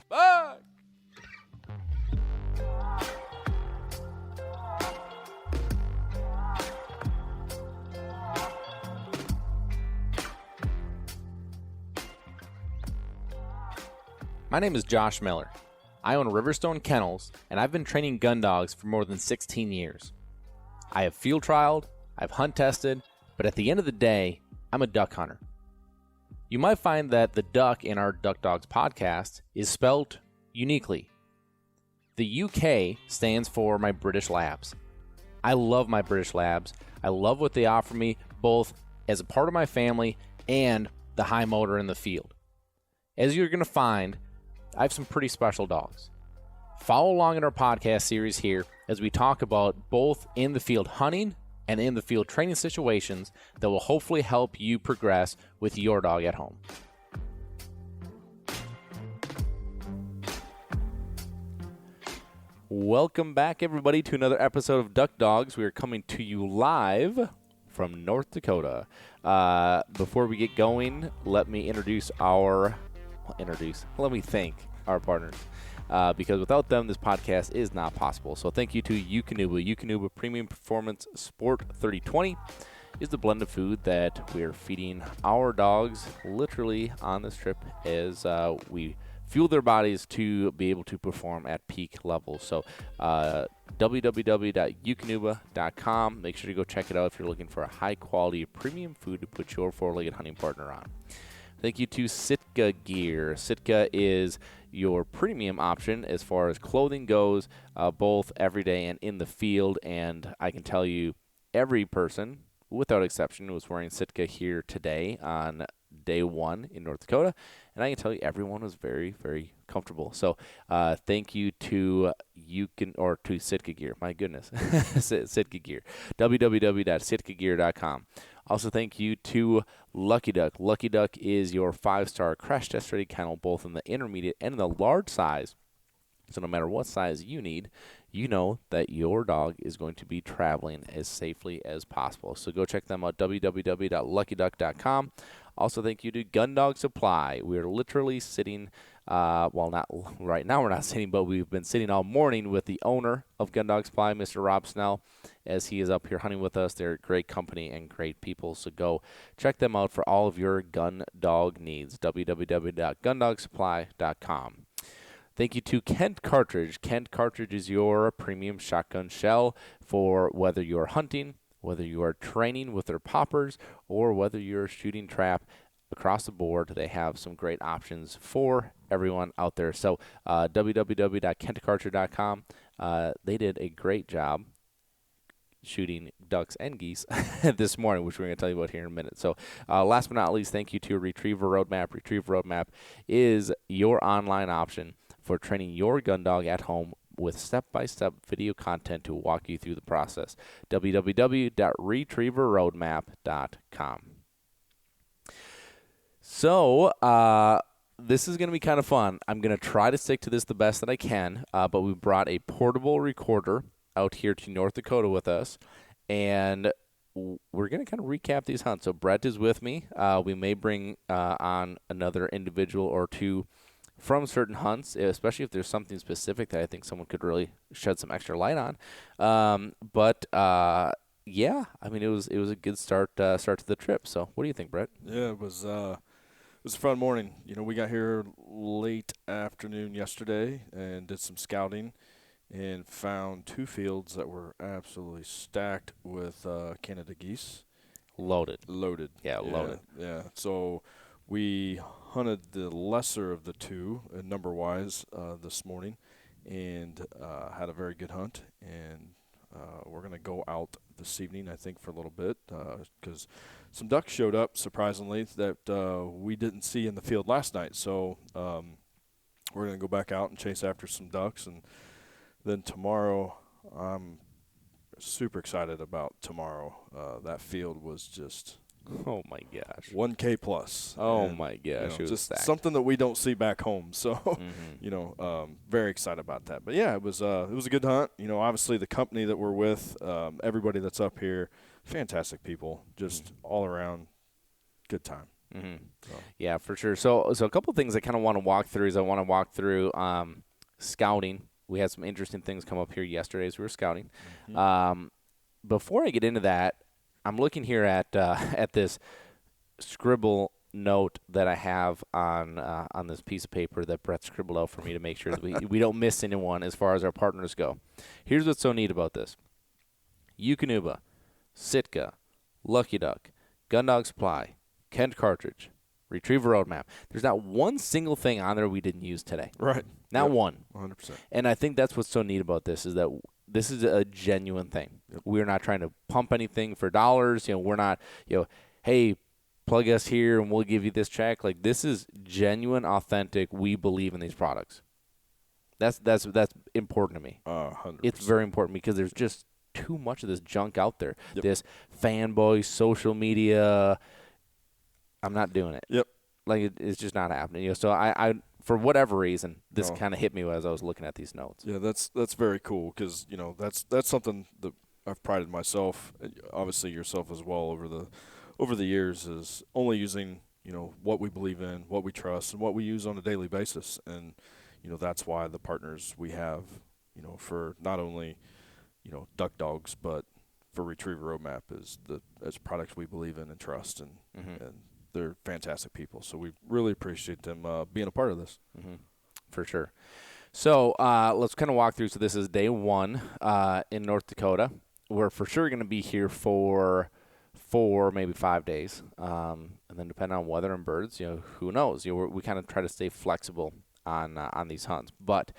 Bye. My name is Josh Miller. I own Riverstone Kennels, and I've been training gun dogs for more than 16 years. I have field trialed, I've hunt tested, but at the end of the day, I'm a duck hunter. You might find that the duck in our DUK Dogs podcast is spelled uniquely. The UK stands for my British Labs. I love my British Labs. I love what they offer me, both as a part of my family and the high motor in the field. As you're going to find, I have some pretty special dogs. Follow along in our podcast series here as we talk about both in the field hunting and in the field training situations that will hopefully help you progress with your dog at home. Welcome back, everybody, to another episode of DUK Dogs. We are coming to you live from North Dakota. Before we get going, let me thank our partners, because without them, this podcast is not possible. So thank you to Eukanuba. Eukanuba Premium Performance Sport 3020 is the blend of food that we are feeding our dogs literally on this trip as we fuel their bodies to be able to perform at peak levels. So www.eukanuba.com. Make sure to go check it out if you're looking for a high-quality premium food to put your four-legged hunting partner on. Thank you to Sitka Gear. Sitka is your premium option as far as clothing goes, both everyday and in the field. And I can tell you, every person, without exception, was wearing Sitka here today on day one in North Dakota. And I can tell you, everyone was very, very comfortable. So thank you to Sitka Gear. My goodness, Sitka Gear. www.sitkagear.com. Also, thank you to Lucky Duck. Lucky Duck is your 5-star crash test ready kennel, both in the intermediate and in the large size. So no matter what size you need, you know that your dog is going to be traveling as safely as possible. So go check them out, www.luckyduck.com. Also, thank you to Gun Dog Supply. We are literally sitting, not right now we're not sitting, but we've been sitting all morning with the owner of Gun Dog Supply, Mr. Rob Snell, as he is up here hunting with us. They're great company and great people, so go check them out for all of your gun dog needs, www.gundogsupply.com. Thank you to Kent Cartridge. Kent Cartridge is your premium shotgun shell for whether you're hunting, whether you are training with their poppers, or whether you're shooting trap. Across the board, they have some great options for everyone out there. So www.kentcartridge.com. They did a great job shooting ducks and geese this morning, which we're going to tell you about here in a minute. So last but not least, thank you to Retriever Roadmap. Retriever Roadmap is your online option for training your gun dog at home with step-by-step video content to walk you through the process. www.retrieverroadmap.com. So this is going to be kind of fun. I'm going to try to stick to this the best that I can, but we brought a portable recorder out here to North Dakota with us, and we're going to kind of recap these hunts. So Bret is with me. We may bring on another individual or two from certain hunts, especially if there's something specific that I think someone could really shed some extra light on. Yeah, I mean, it was a good start to the trip. So what do you think, Bret? Yeah, it was a fun morning. You know, we got here late afternoon yesterday and did some scouting and found two fields that were absolutely stacked with Canada geese. Loaded. Yeah, loaded. Yeah. So we hunted the lesser of the two, number-wise, this morning, and had a very good hunt. And we're going to go out this evening, I think, for a little bit, because some ducks showed up, surprisingly, that we didn't see in the field last night. So we're going to go back out and chase after some ducks. And then tomorrow, I'm super excited about tomorrow. That field was just... Oh, my gosh. 1K plus. Oh, and, my gosh. just something that we don't see back home. So, very excited about that. But, yeah, it was a good hunt. You know, obviously the company that we're with, everybody that's up here, fantastic people, just all around good time. Mm-hmm. So. Yeah, for sure. So a couple of things I kind of want to walk through is I want to walk through scouting. We had some interesting things come up here yesterday as we were scouting. Mm-hmm. Before I get into that, I'm looking here at this scribble note that I have on this piece of paper that Brett scribbled out for me to make sure that we don't miss anyone as far as our partners go. Here's what's so neat about this. Eukanuba, Sitka, Lucky Duck, Gun Dog Supply, Kent Cartridge, Retriever Roadmap. There's not one single thing on there we didn't use today. Right. Not one. 100%. And I think that's what's so neat about this is that this is a genuine thing. Yep. We're not trying to pump anything for dollars. We're not, hey, plug us here and we'll give you this check. Like, this is genuine, authentic. We believe in these products. That's important to me. 100%. It's very important because there's just too much of this junk out there. Yep. This fanboy social media. I'm not doing it. Yep. Like, it's just not happening. So I for whatever reason, this kind of hit me as I was looking at these notes. Yeah, that's very cool because that's something that I've prided myself, obviously yourself as well, over the years, is only using what we believe in, what we trust, and what we use on a daily basis. And that's why the partners we have, for not only DUK Dogs, but for Retriever Roadmap as products we believe in and trust, and they're fantastic people. So we really appreciate them being a part of this. Mm-hmm. For sure. So let's kind of walk through. So this is day 1 in North Dakota. We're for sure going to be here for 4, maybe 5 days, and then depending on weather and birds, who knows? We kind of try to stay flexible on these hunts. But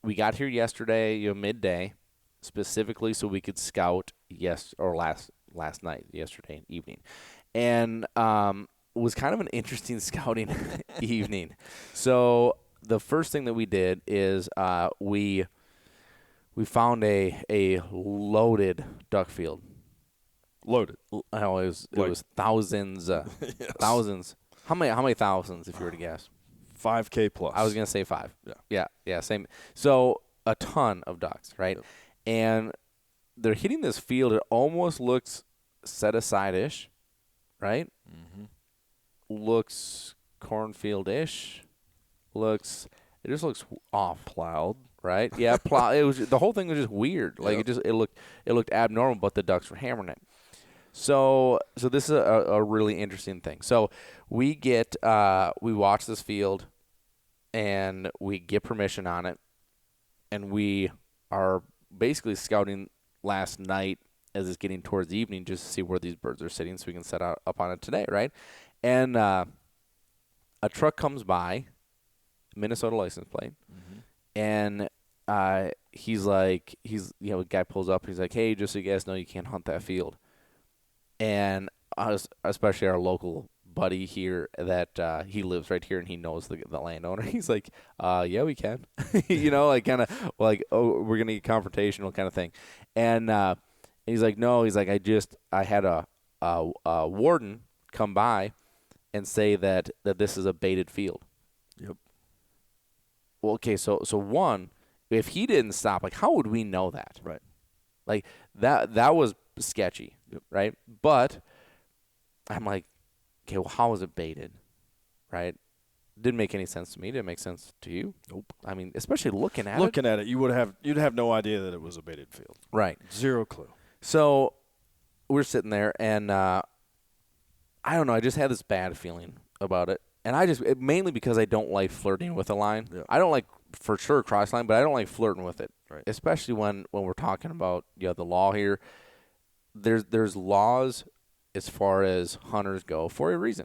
we got here yesterday, midday, specifically so we could scout last night, yesterday evening, and it was kind of an interesting scouting evening. So the first thing that we did is we found a loaded duck field. Loaded. Oh, it was thousands, yes. Thousands. How many thousands, if you were to guess? 5K plus. I was gonna say 5. Yeah, Same. So a ton of ducks, right? Yep. And they're hitting this field. It almost looks set aside-ish, right? Mm-hmm. Looks cornfield-ish. It just looks off. Plowed. Right? Yeah, It was the whole thing was just weird. Like, yep. it looked abnormal, but the ducks were hammering it. So this is a really interesting thing. So we watch this field, and we get permission on it, and we are basically scouting last night as it's getting towards the evening just to see where these birds are sitting so we can set up on it today, right? And a truck comes by, Minnesota license plate, and he's a guy pulls up, he's like, hey, just so you guys know, you can't hunt that field. And especially our local buddy here that he lives right here and he knows the landowner. He's like, yeah, we can. Kind of like, oh, we're going to get confrontational kind of thing. And he's like, no, I had a warden come by and say that this is a baited field. Yep. Well, okay, so one, if he didn't stop, like, how would we know that? Right. Like, that was sketchy, yep. Right? But I'm like, okay, well, how was it baited? Right? Didn't make any sense to me. Didn't make sense to you? Nope. I mean, especially looking at it, you'd have no idea that it was a baited field. Right. Zero clue. So we're sitting there, and I don't know. I just had this bad feeling about it. And mainly because I don't like flirting with a line. Yeah. I don't like, for sure, cross line, but I don't like flirting with it. Right. Especially when we're talking about the law here. There's laws as far as hunters go for a reason.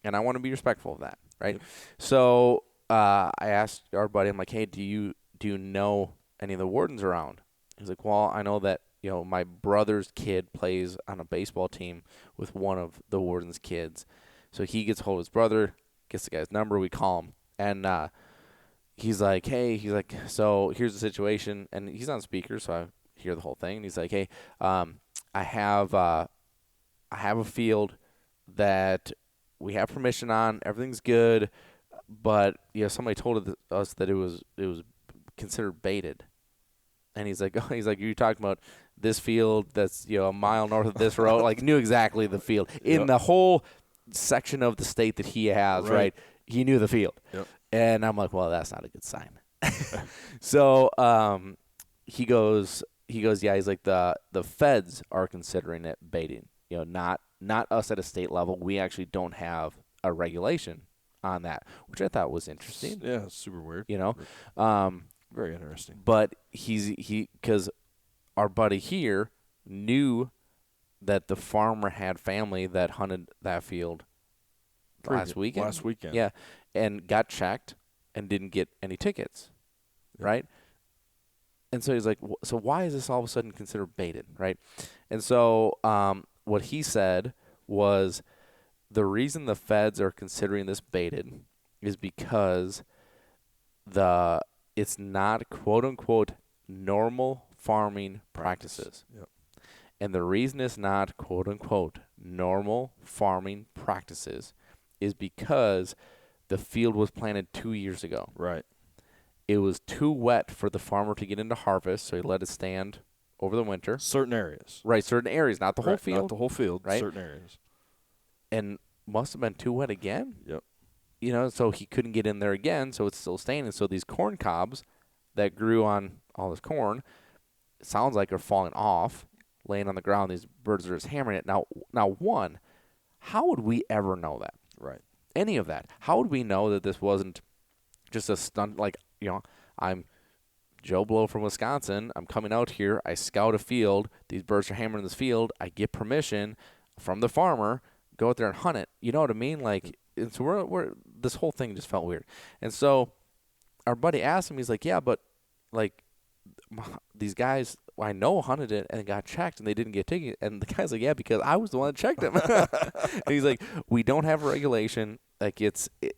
And I want to be respectful of that, right? Yep. So I asked our buddy, I'm like, hey, do you know any of the wardens around? He's like, well, I know that my brother's kid plays on a baseball team with one of the warden's kids. So he gets hold of his brother, gets the guy's number, we call him. And he's like, so here's the situation. And he's on speaker, so I hear the whole thing. And he's like, hey, I have a field that we have permission on. Everything's good, but somebody told us that it was considered baited. And he's like, you're talking about this field that's a mile north of this road. Like, knew exactly the field in the whole section of the state that he has, Right. right? He knew the field. Yep. And I'm like, well, that's not a good sign. So he goes, yeah, he's like, the feds are considering it baiting. Not us at a state level. We actually don't have a regulation on that, which I thought was interesting. Yeah, super weird. Very interesting. But because our buddy here knew that the farmer had family that hunted that field last weekend. Yeah, and got checked and didn't get any tickets, right? And so he's like, so why is this all of a sudden considered baited, right? And so what he said was the reason the feds are considering this baited is because it's not quote unquote normal farming practices. Yep. And the reason it's not quote unquote normal farming practices is because the field was planted 2 years ago. Right. It was too wet for the farmer to get into harvest, so he let it stand over the winter. Certain areas. Right, certain areas, not the whole field. Not the whole field, right? Certain areas. And must have been too wet again. Yep. So he couldn't get in there again, so it's still staying. And so these corn cobs that grew on all this corn, it sounds like are falling off, laying on the ground. These birds are just hammering it. Now, one, how would we ever know that? Right. Any of that? How would we know that this wasn't just a stunt? Like, I'm Joe Blow from Wisconsin. I'm coming out here. I scout a field. These birds are hammering this field. I get permission from the farmer. Go out there and hunt it. You know what I mean? Like, and so we're this whole thing just felt weird. And so our buddy asked him. He's like, yeah, but like these guys I know hunted it and got checked and they didn't get tickets. And the guy's like, yeah, because I was the one that checked them. And he's like, we don't have a regulation. Like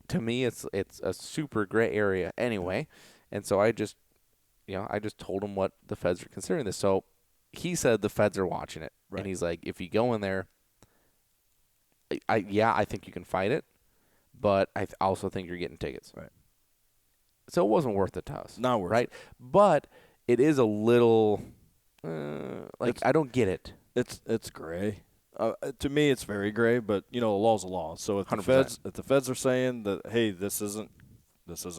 to me, it's a super gray area anyway. And so I just told him what the feds are considering this. So he said the feds are watching it. Right. And he's like, if you go in there, I think you can fight it, but I also think you're getting tickets. Right. So it wasn't worth it to us. Not worth it. But it is a little, I don't get it. It's gray. To me, it's very gray, but the law's a law. So if 100%. the feds are saying that, hey, this isn't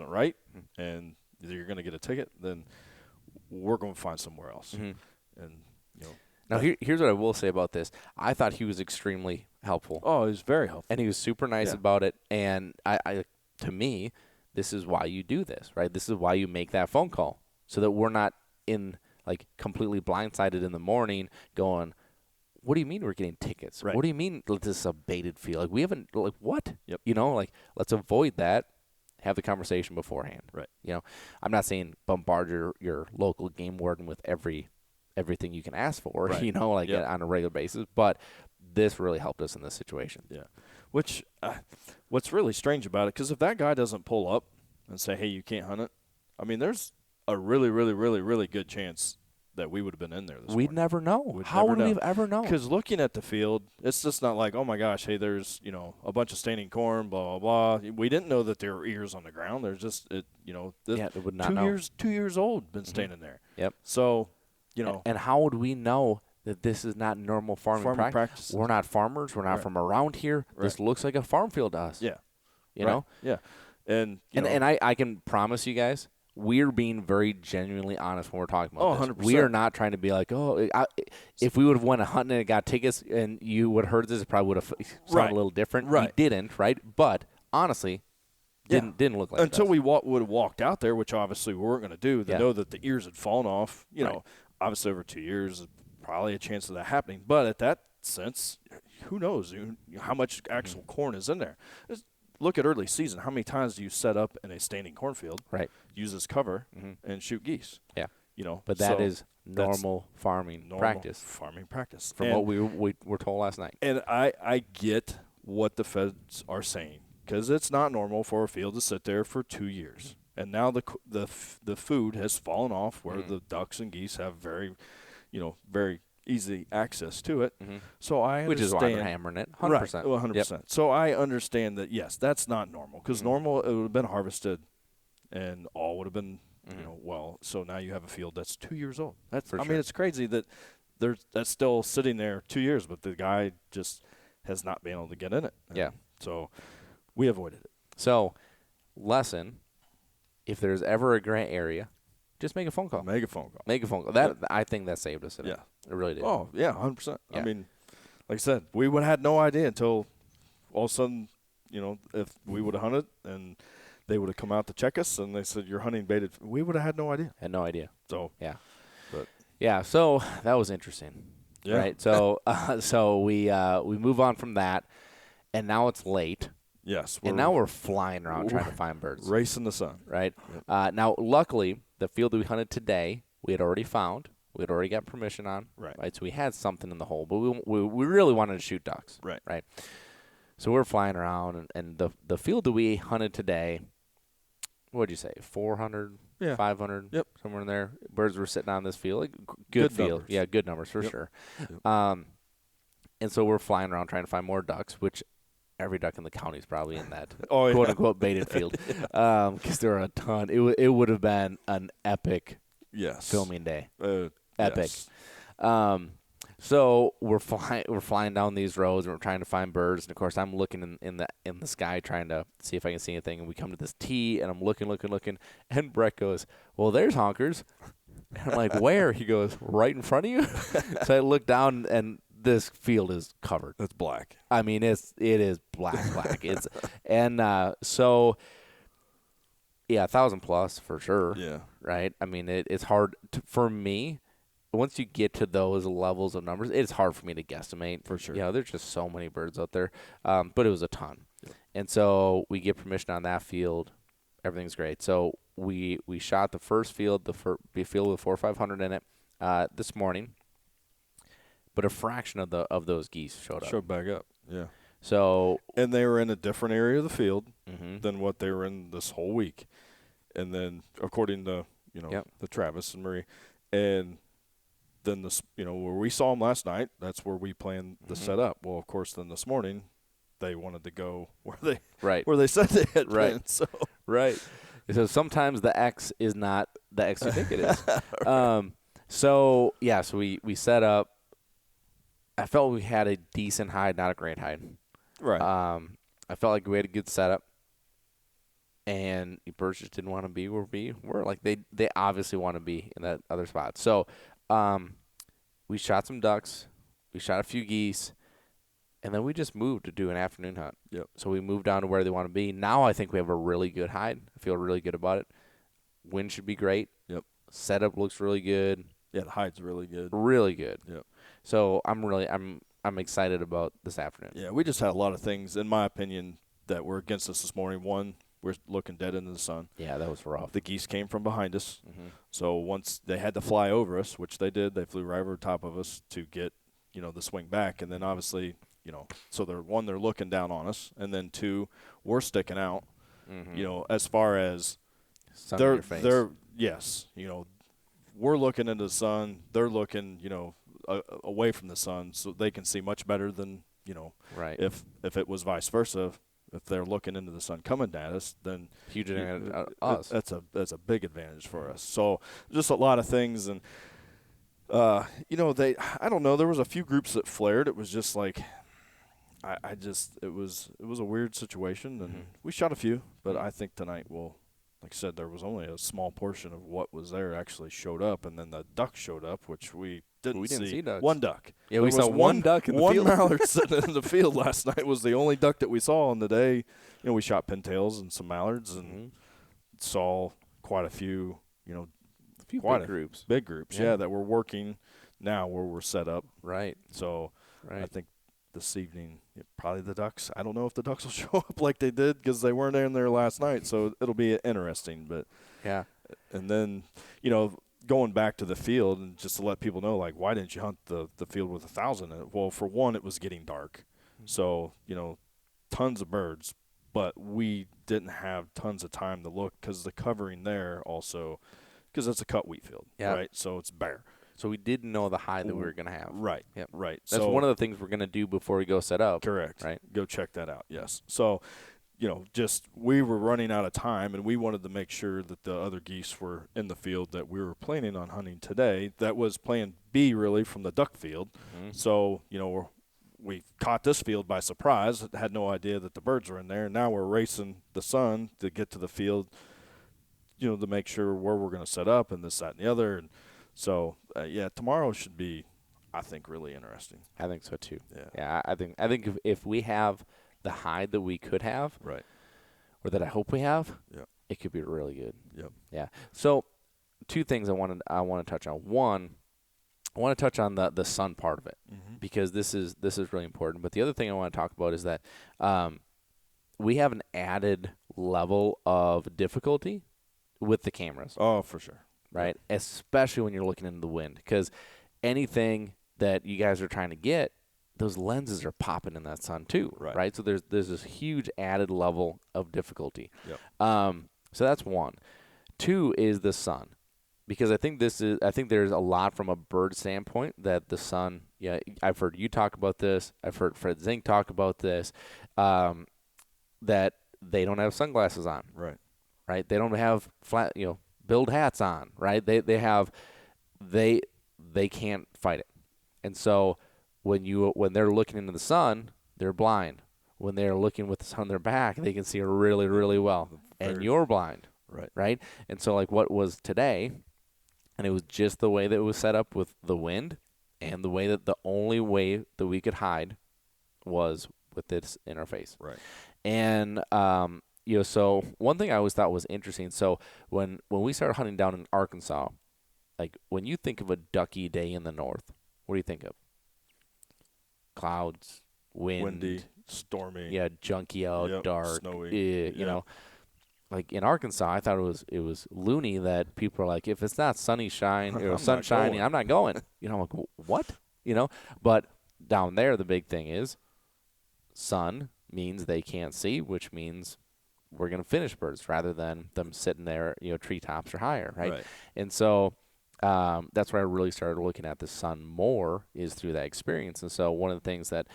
right, and you're going to get a ticket, then we're going to find somewhere else. Mm-hmm. And now here's what I will say about this. I thought he was extremely helpful. Oh, he was very helpful, and he was super nice about it. And I to me, this is why you do this, right? This is why you make that phone call, so that we're not completely blindsided in the morning going, what do you mean we're getting tickets? Right. What do you mean this is a baited field? Like, we haven't, what? Yep. Let's avoid that. Have the conversation beforehand. Right. I'm not saying bombard your local game warden with everything you can ask for, right. On a regular basis. But this really helped us in this situation. Yeah. Which, what's really strange about it, because if that guy doesn't pull up and say, hey, you can't hunt it, I mean, there's a really, really, really, really good chance that we would have been in there this morning. We'd never know. How would we have ever known? Because looking at the field, it's just not like, oh, my gosh, hey, there's, a bunch of standing corn, blah, blah, blah. We didn't know that there were ears on the ground. There's just, it would not know. 2 years old, been standing there. Yep. So, And how would we know that this is not normal farming practice? We're not farmers. We're not from around here. Right. This looks like a farm field to us. Yeah. You know? Yeah. And I can promise you guys, we're being very genuinely honest when we're talking about this. 100%. We are not trying to be like, if we would have went hunting and got tickets and you would have heard this, it probably would have sounded a little different. Right. We didn't, right? But honestly, didn't look like until this. we would have walked out there, which obviously we weren't going to do, to know that the ears had fallen off. Obviously over 2 years, probably a chance of that happening. But at that sense, who knows how much actual corn is in there? Look at early season. How many times do you set up in a standing cornfield, right? Use as cover and shoot geese? Yeah, But that is normal farming practice. Farming practice from what we were told last night. And I get what the feds are saying, because it's not normal for a field to sit there for 2 years, and now the food has fallen off where the ducks and geese have very easy access to it. So I understand. Which is why they're hammering it. 100%. Right, 100%. Yep. So I understand that, yes, that's not normal, because normal it would have been harvested and all would have been, so now you have a field that's 2 years old. That's, I mean, it's crazy that that's still sitting there 2 years, but the guy just has not been able to get in it. Yeah. So we avoided it. So, lesson, if there's ever a gray area, just make a phone call. Make a phone call. Make a phone call. That I think that saved us today. Yeah. It really did. Oh, yeah, 100%. Yeah. I mean, like I said, we would have had no idea until all of a sudden, if we would have hunted and they would have come out to check us and they said, you're hunting baited, we would have had no idea. Had no idea. So, yeah. But yeah, so that was interesting. Yeah. Right? So so we move on from that, and now it's late. Yes. And now we're flying around trying to find birds. Racing the sun. Right? Yep. Now, luckily, the field that we hunted today, we had already found. We had already got permission on. Right. So we had something in the hole, but we really wanted to shoot ducks. Right. So we're flying around, and the field that we hunted today, what did you say, 400, 500, Yep. somewhere in there. Birds were sitting on this field. Like, good field. Numbers. Yeah, good numbers for sure. Yep. And so we're flying around trying to find more ducks, which every duck in the county is probably in that Oh, yeah. quote-unquote baited field because there are a ton. It would have been an epic filming day. Epic. Yes. So we're flying down these roads and we're trying to find birds, and of course I'm looking in the sky trying to see if I can see anything. And we come to this tee, and I'm looking, and Bret goes, "Well, there's honkers." And I'm like, "Where?" He goes, "Right in front of you." So I look down, and this field is covered. It's black. I mean, it is black. It's so. Yeah, 1,000 plus for sure. Yeah. Right. I mean, it's hard for me. Once you get to those levels of numbers, it's hard for me to guesstimate. For sure. Yeah, there's just so many birds out there. But it was a ton. Yep. And so we get permission on that field. Everything's great. So we shot the first field, the field with 4 or 500 in it this morning. But a fraction of those geese showed up. Showed back up, yeah. So and they were in a different area of the field mm-hmm. than what they were in this whole week. And then, according to the Travis and Marie, and then where we saw them last night, that's where we planned the mm-hmm. setup. Well, of course, then this morning, they wanted to go where they said they had been. So right. So sometimes the X is not the X you think it is. Right. So we set up. I felt we had a decent hide, not a great hide. Right. I felt like we had a good setup, and the birds just didn't want to be where we were. Like they obviously want to be in that other spot. So we shot some ducks, we shot a few geese, and then we just moved to do an afternoon hunt. Yep. So we moved down to where they want to be. Now I think we have a really good hide. I feel really good about it. Wind should be great. Yep. Setup looks really good. Yeah, the hide's really good. Really good. Yep. So I'm excited about this afternoon. Yeah, we just had a lot of things, in my opinion, that were against us this morning. One, we're looking dead into the sun. Yeah, that was rough. The geese came from behind us. Mm-hmm. So once they had to fly over us, which they did, they flew right over top of us to get, the swing back. And then obviously, so they're looking down on us. And then two, we're sticking out, mm-hmm. As far as sun in your face. Yes, we're looking into the sun. They're looking, away from the sun, so they can see much better than right. If it was vice versa, if they're looking into the sun coming at us, then huge advantage us. That's a big advantage for us. So just a lot of things, and I don't know. There was a few groups that flared. It was just like it was a weird situation, and we shot a few, but I think tonight will. Like I said, there was only a small portion of what was there actually showed up, and then the duck showed up, which we didn't see ducks. One duck. Yeah, we saw one duck in the field. One mallard sitting in the field last night was the only duck that we saw on the day. We shot pintails and some mallards and saw quite a few, big groups. Big groups, that were working now where we're set up. Right. So I think this evening, probably the ducks. I don't know if the ducks will show up like they did because they weren't in there last night. So it'll be interesting. But yeah, and then going back to the field and just to let people know, like, why didn't you hunt the field with 1,000 in it? Well, for one, it was getting dark, so tons of birds, but we didn't have tons of time to look because the covering there also because it's a cut wheat field, right? So it's bare. So we didn't know the high that we were going to have. Right. Yep. Right. That's one of the things we're going to do before we go set up. Correct. Right. Go check that out. Yes. So, just we were running out of time, and we wanted to make sure that the other geese were in the field that we were planning on hunting today. That was plan B, really, from the duck field. Mm-hmm. So, we caught this field by surprise, had no idea that the birds were in there, and now we're racing the sun to get to the field, to make sure where we're going to set up and this, that, and the other. And so, tomorrow should be, I think, really interesting. I think so too. Yeah. I think if we have the hide that we could have, right, or that I hope we have, it could be really good. Yep. Yeah. So, two things I want to touch on. One, I want to touch on the sun part of it, because this is really important. But the other thing I want to talk about is that we have an added level of difficulty with the cameras. Oh, for sure. Right? Especially when you're looking into the wind, because anything that you guys are trying to get, those lenses are popping in that sun too, right? So there's this huge added level of difficulty. Yep. So that's one. Two is the sun, because I think there's a lot from a bird standpoint that the sun. Yeah, I've heard you talk about this. I've heard Fred Zink talk about this. That they don't have sunglasses on. Right. They don't have flat, build hats on. Right. They can't fight it, and so when they're looking into the sun, they're blind. When they're looking with the sun on their back, they can see really, really well. And you're blind. Right. And so like what was today, and it was just the way that it was set up with the wind, and the way that the only way that we could hide was with this interface. Right. And so one thing I always thought was interesting. So when we started hunting down in Arkansas, like when you think of a ducky day in the north, what do you think of? Clouds, windy, stormy. Yeah, junky out, dark, snowy. Like in Arkansas, I thought it was loony that people are like, if it's not sunshine or sun shining, I'm not going. I'm like, what? But down there, the big thing is sun means they can't see, which means we're going to finish birds rather than them sitting there, treetops or higher, right? And so that's where I really started looking at the sun more, is through that experience. And so one of the things that,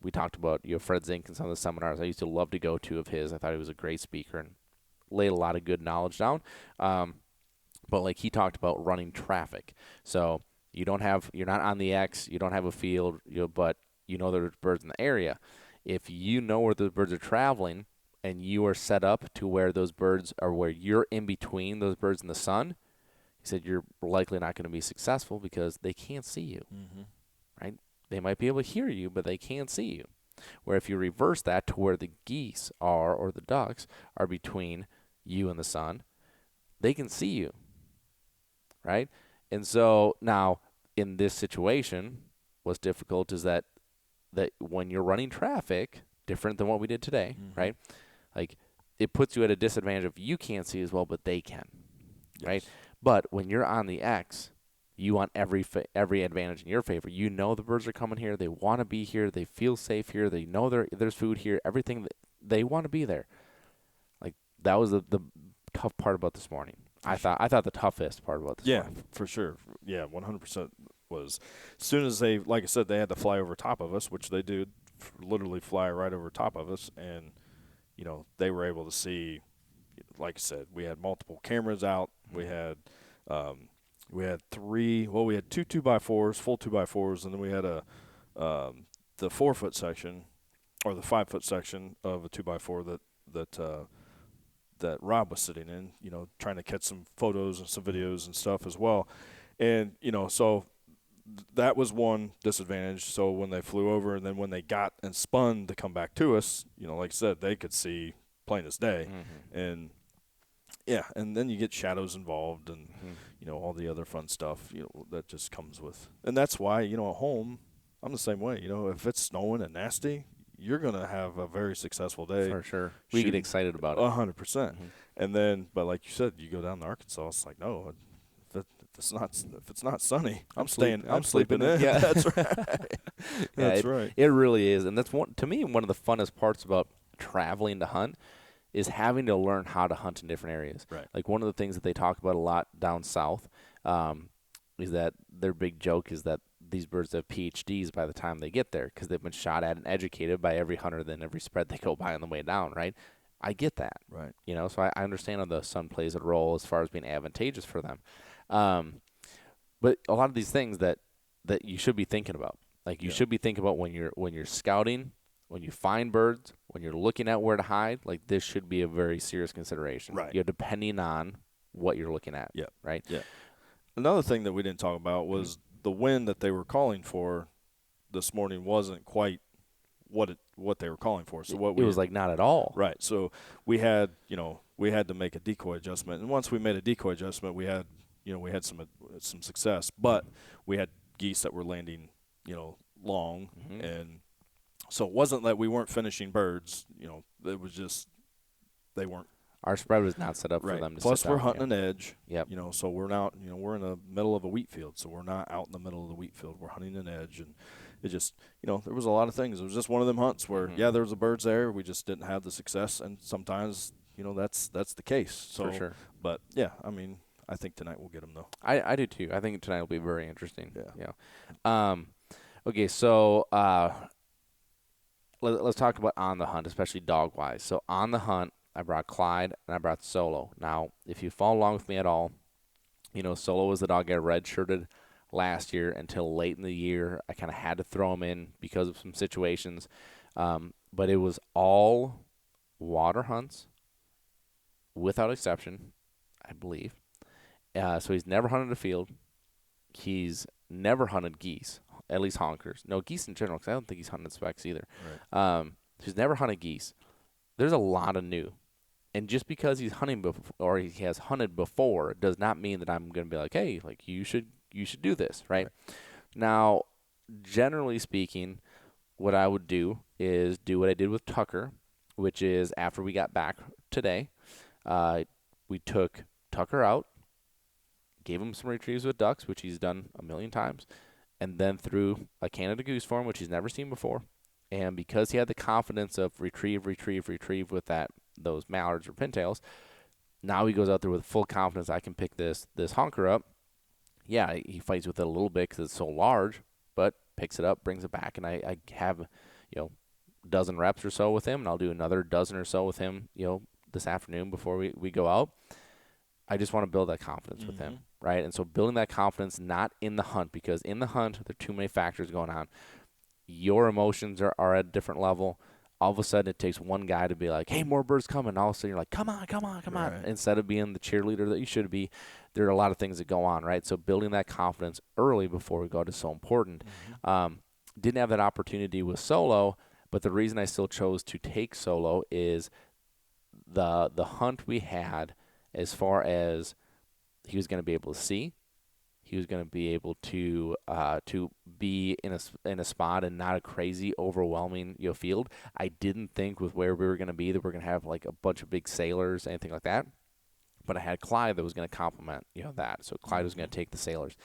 we talked about, Fred Zink and some of the seminars I used to love to go to of his. I thought he was a great speaker and laid a lot of good knowledge down. But like he talked about running traffic. So you're not on the X, you don't have a field, but there's birds in the area. If you know where those birds are traveling and you are set up to where those birds are, where you're in between those birds and the sun, he said you're likely not going to be successful because they can't see you, right? They might be able to hear you, but they can't see you. Where if you reverse that to where the geese are, or the ducks are between you and the sun, they can see you, right? And so now in this situation, what's difficult is that when you're running traffic, different than what we did today, right? Like it puts you at a disadvantage if you can't see as well, but they can, right? But when you're on the X, you want every advantage in your favor. The birds are coming here. They want to be here. They feel safe here. They know there's food here. Everything, they want to be there. Like that was the tough part about this morning. I thought the toughest part about this morning. Yeah, for sure. Yeah, 100% was. As soon as they, like I said, they had to fly over top of us, which they do, literally fly right over top of us, and they were able to see. Like I said, we had multiple cameras out. We had three. Well, we had two 2x4s, full 2x4s, and then we had the 4-foot section, or the 5-foot section of a 2x4 that Rob was sitting in. Trying to catch some photos and some videos and stuff as well, and so that was one disadvantage. So when they flew over, and then when they got and spun to come back to us, like I said, they could see plain as day, and. Yeah, and then you get shadows involved and, all the other fun stuff, that just comes with. And that's why, at home, I'm the same way. If it's snowing and nasty, you're going to have a very successful day. For sure. We get excited about it. 100%. And then, but like you said, you go down to Arkansas, it's like, no, if it's not sunny, I'm sleeping in. Yeah. That's right. That's right. It really is. And that's to me, one of the funnest parts about traveling to hunt is having to learn how to hunt in different areas. Right. Like one of the things that they talk about a lot down south is that their big joke is that these birds have PhDs by the time they get there because they've been shot at and educated by every hunter then every spread they go by on the way down, right? I get that. Right. So I understand how the sun plays a role as far as being advantageous for them. But a lot of these things that you should be thinking about. Like you should be thinking about when you're scouting, when you find birds, when you're looking at where to hide. Like this should be a very serious consideration. Right. Depending on what you're looking at. Yeah. Right. Yeah. Another thing that we didn't talk about was the wind that they were calling for this morning wasn't quite what they were calling for. So it was like not at all. Right. So we had to make a decoy adjustment, and once we made a decoy adjustment, we had some success, but we had geese that were landing long, and so it wasn't that we weren't finishing birds. It was just they weren't. Our spread was not set up Right. for them to Plus, sit we're down. hunting an edge. Yep. So we're not. We're in the middle of a wheat field, so we're not out in the middle of the wheat field. We're hunting an edge, and it just, there was a lot of things. It was just one of them hunts where, there was the birds there. We just didn't have the success, and sometimes, that's the case. So, For sure. But yeah, I think tonight we'll get them though. I do too. I think tonight will be very interesting. Yeah. Okay, so let's talk about on the hunt, especially dog wise. So on the hunt, I brought Clyde and I brought Solo. Now, if you follow along with me at all, Solo was the dog I redshirted last year until late in the year. I kind of had to throw him in because of some situations, but it was all water hunts, without exception, I believe. So he's never hunted a field. He's never hunted geese, at least honkers. No, geese in general, because I don't think he's hunted specs either. Right. He's never hunted geese. There's a lot of new. And just because he's hunting or he has hunted before does not mean that I'm going to be like, hey, like you should do this, right? Now, generally speaking, what I would do is do what I did with Tucker, which is after we got back today, we took Tucker out, gave him some retrieves with ducks, which he's done a million times, and then threw a Canada goose for him, which he's never seen before. And because he had the confidence of retrieve with those mallards or pintails, now he goes out there with full confidence. I can pick this honker up. Yeah, he fights with it a little bit because it's so large, but picks it up, brings it back, and I have, dozen reps or so with him, and I'll do another dozen or so with him, this afternoon before we go out. I just want to build that confidence with him, right? And so building that confidence not in the hunt, because in the hunt, there are too many factors going on. Your emotions are at a different level. All of a sudden, it takes one guy to be like, hey, more birds coming. All of a sudden, you're like, come on. Right. Instead of being the cheerleader that you should be, there are a lot of things that go on, right? So building that confidence early before we go is so important. Didn't have that opportunity with Solo, but the reason I still chose to take Solo is the hunt we had, as far as he was going to be able to see, he was going to be able to be in a spot and not a crazy, overwhelming field. I didn't think with where we were going to be that we're going to have like a bunch of big sailors, anything like that. But I had Clyde that was going to complement that. So Clyde was going to take the sailors,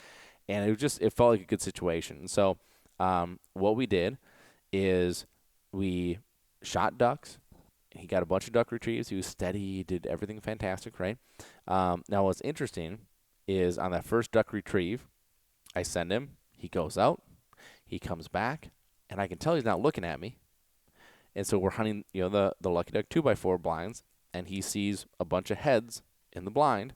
and it felt like a good situation. And so what we did is we shot ducks. He got a bunch of duck retrieves. He was steady. He did everything fantastic, right? Now what's interesting is on that first duck retrieve, I send him. He goes out. He comes back, and I can tell he's not looking at me. And so we're hunting, the Lucky Duck 2x4 blinds, and he sees a bunch of heads in the blind,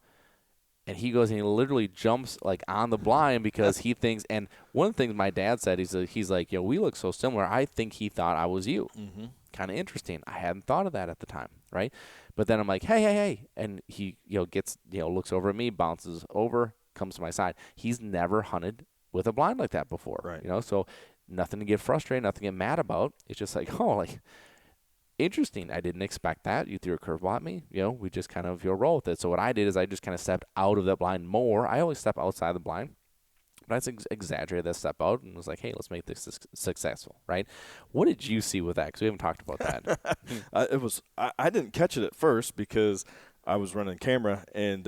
and he goes and he literally jumps like on the blind because he thinks. And one of the things my dad said, he's like, we look so similar. I think he thought I was you. Kind of interesting. I hadn't thought of that at the time, right? But then I'm like, hey, and he gets looks over at me, bounces over, comes to my side. He's never hunted with a blind like that before, right? So nothing to get frustrated, nothing to get mad about. It's just like, interesting. I didn't expect that. You threw a curveball at me. We just kind of roll with it. So what I did is I just kind of stepped out of that blind more. I always step outside the blind. But I exaggerated that step out and was like, hey, let's make this successful, right? What did you see with that? Because we haven't talked about that. I didn't catch it at first because I was running camera, and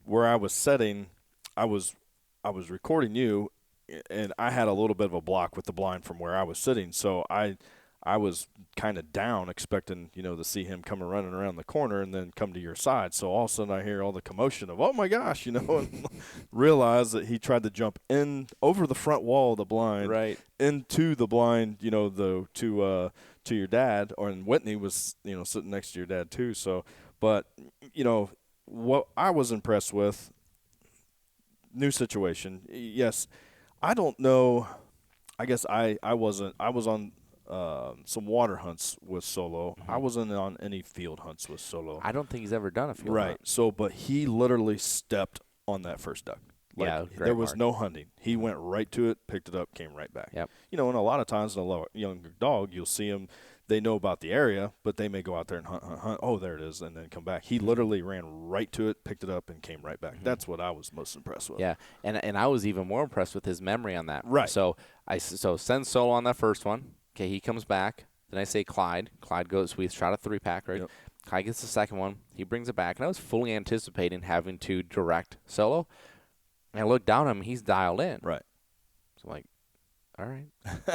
where I was setting, I was recording you, and I had a little bit of a block with the blind from where I was sitting. So I was kind of down, expecting, to see him come running around the corner and then come to your side. So all of a sudden I hear all the commotion of, oh my gosh, and realize that he tried to jump in over the front wall of the blind, right, into the blind, to your dad, and Whitney was, sitting next to your dad too. So, but, what I was impressed with, new situation. Yes. I don't know I guess I wasn't. I was on some water hunts with Solo. I wasn't on any field hunts with Solo. I don't think he's ever done a field Right. hunt. So, but he literally stepped on that first duck. Like, Yeah, great there was mark. no hunting. He went right to it, picked it up, came right back. Yep. You know, and a lot of times in a younger dog, you'll see them, they know about the area, but they may go out there and hunt. Oh, there it is, and then come back. He literally ran right to it, picked it up, and came right back. That's what I was most impressed with. Yeah, and I was even more impressed with his memory on that. Right. So so send Solo on that first one. Okay, he comes back. Then I say Clyde. Clyde goes. We shot a 3-pack, right? Yep. Clyde gets the second one. He brings it back, and I was fully anticipating having to direct Solo. And I look down at him. He's dialed in. Right. So I'm like, all right.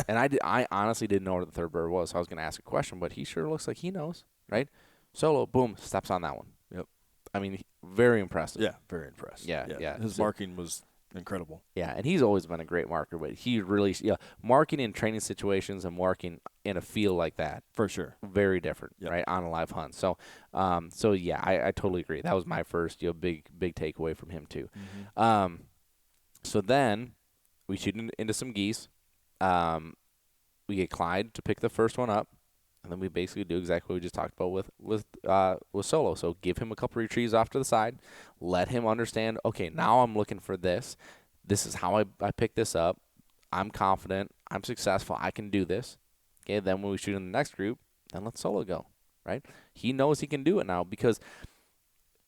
And I honestly didn't know what the third bird was, so I was going to ask a question, but he sure looks like he knows, right? Solo, boom, steps on that one. Yep. I mean, very impressive. Yeah, very impressed. Yeah. His marking was incredible. Yeah, and he's always been a great marker, but he really, marking in training situations and marking in a field like that, For sure. very different, Yep. right, on a live hunt. So, yeah, I totally agree. That was my first, big takeaway from him too. So then we shoot into some geese. We get Clyde to pick the first one up, and then we basically do exactly what we just talked about with Solo. So give him a couple retrieves off to the side, let him understand. Okay, now I'm looking for this. This is how I pick this up. I'm confident. I'm successful. I can do this. Okay, then when we shoot in the next group, then let Solo go. Right? He knows he can do it now because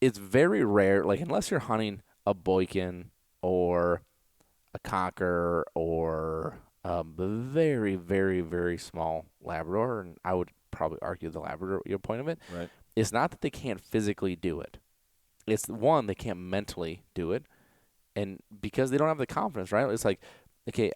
it's very rare. Like unless you're hunting a Boykin or a Cocker or a very, very, very small Labrador, and I would probably argue the Labrador, your point of it. Right. It's not that they can't physically do it. It's one, they can't mentally do it, and because they don't have the confidence, right? It's like, okay,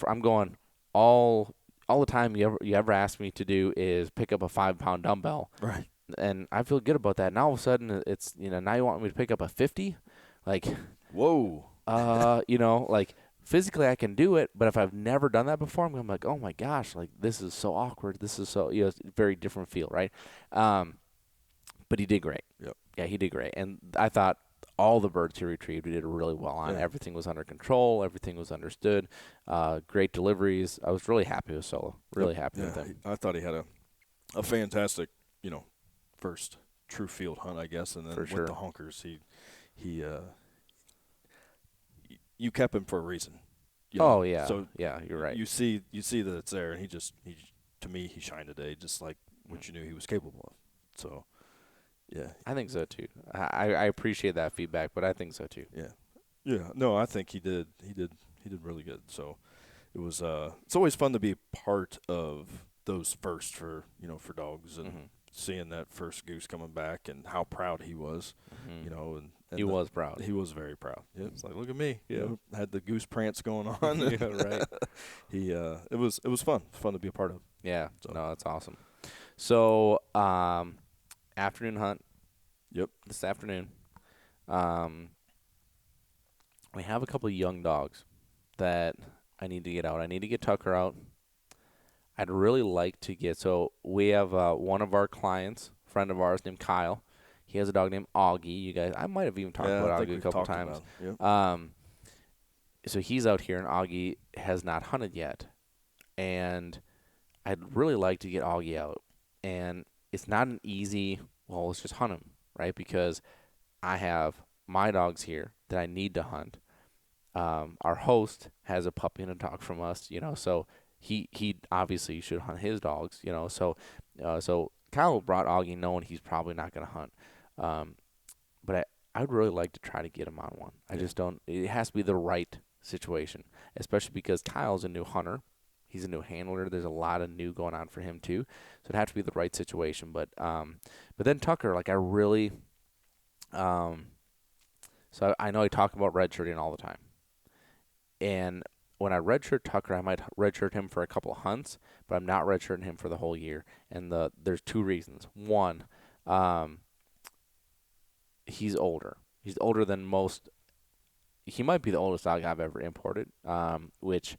I'm going all the time. You ever ask me to do is pick up a 5-pound dumbbell, Right. and I feel good about that. And all of a sudden, it's now you want me to pick up a 50, like, whoa. like physically I can do it, but if I've never done that before, I'm like, oh my gosh, like this is so awkward. This is so it's a very different feel, right? But he did great. Yep. Yeah, he did great, and I thought all the birds he retrieved, he did really well on. Yeah. Everything was under control. Everything was understood. Great deliveries. I was really happy with Solo. Really happy with him. I thought he had a fantastic, first true field hunt, I guess, and then with the honkers, he you kept him for a reason. Oh yeah. So yeah, you're right. You see that it's there, and he to me he shined today, just like what you knew he was capable of. So, yeah. I think so too. I appreciate that feedback, but I think so too. Yeah. Yeah. No, I think he did really good. So it was it's always fun to be part of those first for dogs and seeing that first goose coming back and how proud he was, and he was proud. He was very proud. Yeah, it's like, look at me. Yeah, had the goose prance going on. Yeah, right. It was fun to be a part of. Yeah, so. No, that's awesome. So, afternoon hunt. Yep. This afternoon, we have a couple of young dogs that I need to get out. I need to get Tucker out. I'd really like to get. So we have one of our clients, friend of ours named Kyle. He has a dog named Augie. You guys, I might have even talked about Augie a couple times. Yep. So he's out here, and Augie has not hunted yet. And I'd really like to get Augie out. And it's not an easy, well, let's just hunt him, right? Because I have my dogs here that I need to hunt. Our host has a puppy and a dog from us, so he obviously should hunt his dogs, So Kyle brought Augie knowing he's probably not going to hunt. But I would really like to try to get him on one. I just don't. It has to be the right situation, especially because Kyle's a new hunter. He's a new handler. There's a lot of new going on for him too, so it'd have to be the right situation. But then Tucker, like I really, so I know I talk about redshirting all the time, and when I redshirt Tucker, I might redshirt him for a couple of hunts, but I'm not redshirting him for the whole year. And there's two reasons. One, he's older. He's older than most. He might be the oldest dog I've ever imported, which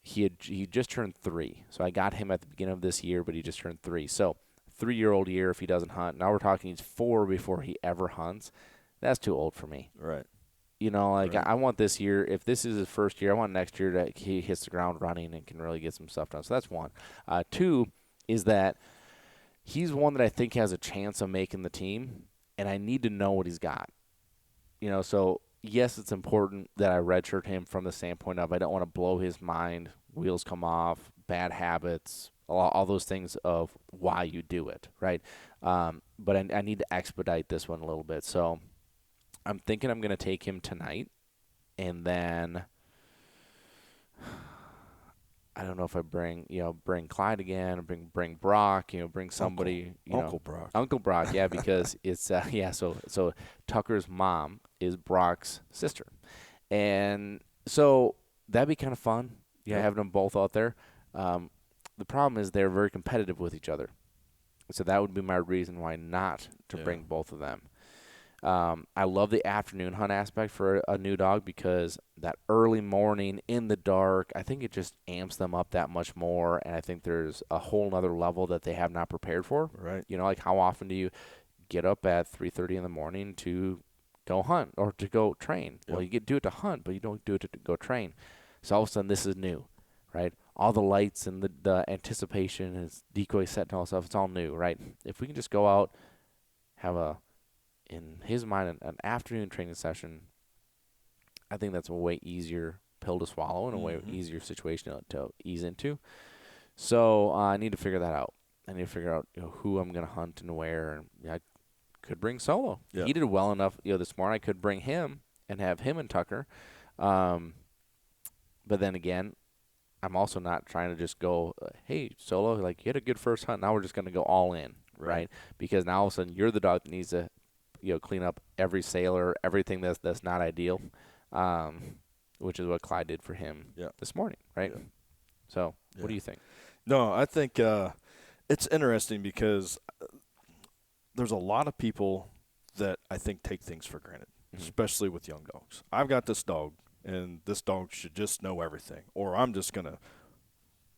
he just turned 3. So I got him at the beginning of this year, but he just turned 3. So 3-year-old year if he doesn't hunt. Now we're talking he's 4 before he ever hunts. That's too old for me. Right. You know, like Right. I want this year, if this is his first year, I want next year that he hits the ground running and can really get some stuff done. So that's one. Two is that he's one that I think has a chance of making the team, and I need to know what he's got. You know, so yes, it's important that I redshirt him from the standpoint of I don't want to blow his mind, wheels come off, bad habits, all those things of why you do it, right? But I need to expedite this one a little bit. So I'm thinking I'm going to take him tonight, and then I don't know if I bring Clyde again, or bring Brock, bring somebody, Uncle Brock. Uncle Brock, yeah, because it's so Tucker's mom is Brock's sister, and so that'd be kind of fun, having them both out there. The problem is they're very competitive with each other, so that would be my reason why not to bring both of them. I love the afternoon hunt aspect for a new dog because that early morning in the dark, I think it just amps them up that much more, and I think there's a whole nother level that they have not prepared for. Right. Like how often do you get up at 3:30 in the morning to go hunt or to go train? Yep. Well, you do it to hunt, but you don't do it to go train. So all of a sudden, this is new, right? All the lights and the anticipation and decoy set and all that stuff, it's all new, right? If we can just go out, have in his mind, an afternoon training session, I think that's a way easier pill to swallow and a way easier situation to ease into. So I need to figure that out. I need to figure out who I'm going to hunt and where. And I could bring Solo. Yeah. He did well enough this morning. I could bring him and have him and Tucker. But then again, I'm also not trying to just go, hey, Solo, like you had a good first hunt. Now we're just going to go all in, right? Because now all of a sudden you're the dog that needs to clean up every sailor, everything that's not ideal, which is what Clyde did for him this morning, right? Yeah. So what do you think? No, I think it's interesting because there's a lot of people that I think take things for granted, especially with young dogs. I've got this dog, and this dog should just know everything, or I'm just going to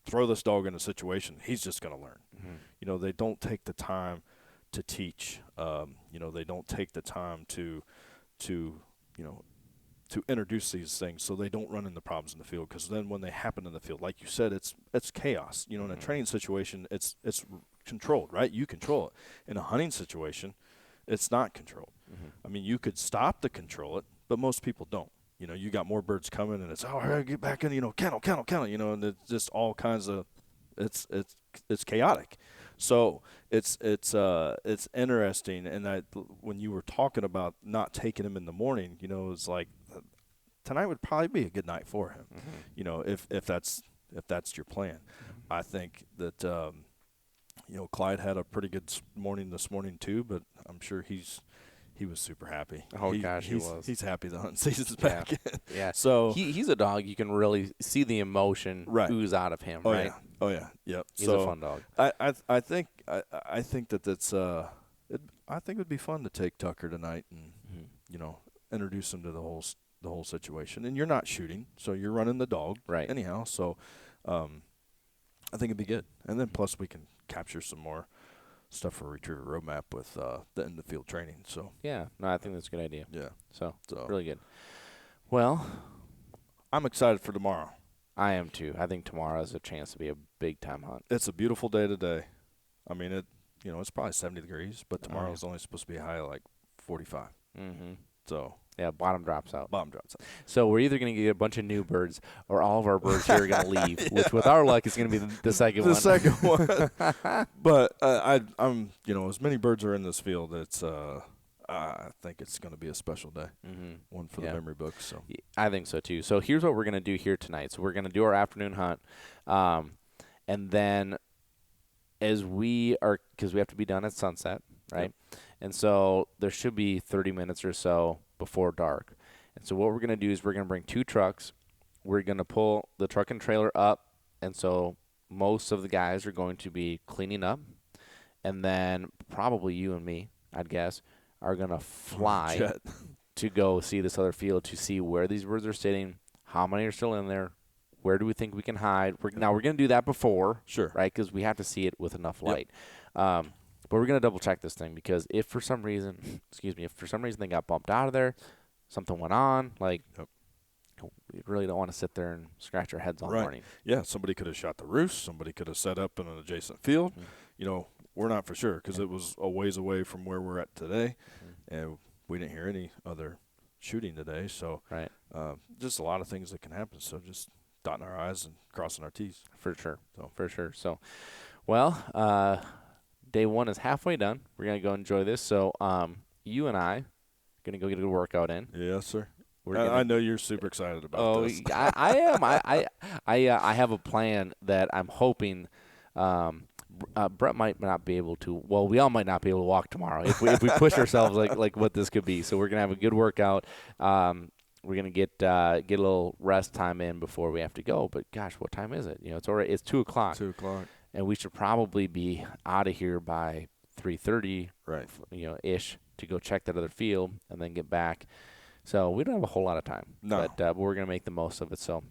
throw this dog in a situation. He's just going to learn. They don't take the time to teach. They don't take the time to introduce these things so they don't run into problems in the field. Because then when they happen in the field, like you said, it's chaos. In a training situation, it's controlled, right? You control it. In a hunting situation, it's not controlled. I mean, you could stop to control it, but most people don't. You got more birds coming, and it's I gotta get back in. Kennel. And it's just all kinds of. It's chaotic. So it's interesting, and when you were talking about not taking him in the morning, it's like tonight would probably be a good night for him. If that's your plan. I think that Clyde had a pretty good morning this morning too, but I'm sure he was super happy. Oh gosh, he was. He's happy the hunting season's back. Yeah. So he's a dog you can really see the emotion ooze out of him. Right. Oh yeah. Yep. He's a fun dog. I think that's I think it would be fun to take Tucker tonight and introduce him to the whole situation. And you're not shooting, so you're running the dog anyhow. So I think it'd be good. And then plus we can capture some more stuff for Retriever Roadmap with the in the field training. So yeah, no, I think that's a good idea. Yeah. So really good. Well, I'm excited for tomorrow. I am too. I think tomorrow has a chance to be a big time hunt. It's a beautiful day today. I mean, it's probably 70 degrees, but tomorrow's only supposed to be a high of like 45. So yeah, bottom drops out. So we're either going to get a bunch of new birds, or all of our birds here are going to leave, which with our luck is going to be the second one. The second one. But I'm as many birds are in this field, it's I think it's going to be a special day, one for the memory books. So I think so too. So here's what we're going to do here tonight. So we're going to do our afternoon hunt, and then because we have to be done at sunset, right? Yep. And so there should be 30 minutes or so before dark. And so what we're going to do is we're going to bring 2 trucks. We're going to pull the truck and trailer up, and so most of the guys are going to be cleaning up, and then probably you and me, I'd guess, are going to fly to go see this other field to see where these birds are sitting, how many are still in there, where do we think we can hide. Now, we're going to do that before, right, because we have to see it with enough light. But we're going to double-check this thing because if for some reason they got bumped out of there, something went on. Like, Yep. we really don't want to sit there and scratch our heads all Right. morning. Yeah, somebody could have shot the roost. Somebody could have set up in an adjacent field. We're not for sure because it was a ways away from where we're at today, and we didn't hear any other shooting today. So Right. just a lot of things that can happen. So just dotting our I's and crossing our T's. For sure. So, well, day one is halfway done. We're going to go enjoy this. So you and I going to go get a good workout in. Yes, sir. We're I know you're super excited about this. I am. I have a plan that I'm hoping Bret might not be able to. Well, we all might not be able to walk tomorrow if we push ourselves like what this could be. So we're gonna have a good workout. We're gonna get a little rest time in before we have to go. But gosh, what time is it? It's already 2:00. 2:00. And we should probably be out of here by 3:30. Right. Ish to go check that other field and then get back. So we don't have a whole lot of time. No. But we're gonna make the most of it. So.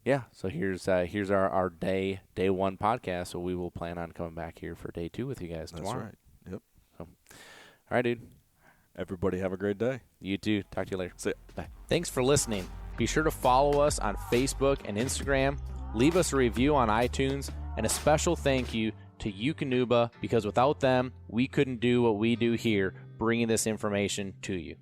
Yeah, so here's our day one podcast. So we will plan on coming back here for day 2 with you guys tomorrow. That's right. Yep. So, all right, dude. Everybody have a great day. You too. Talk to you later. See ya. Bye. Thanks for listening. Be sure to follow us on Facebook and Instagram. Leave us a review on iTunes, and a special thank you to Eukanuba, because without them, we couldn't do what we do here, bringing this information to you.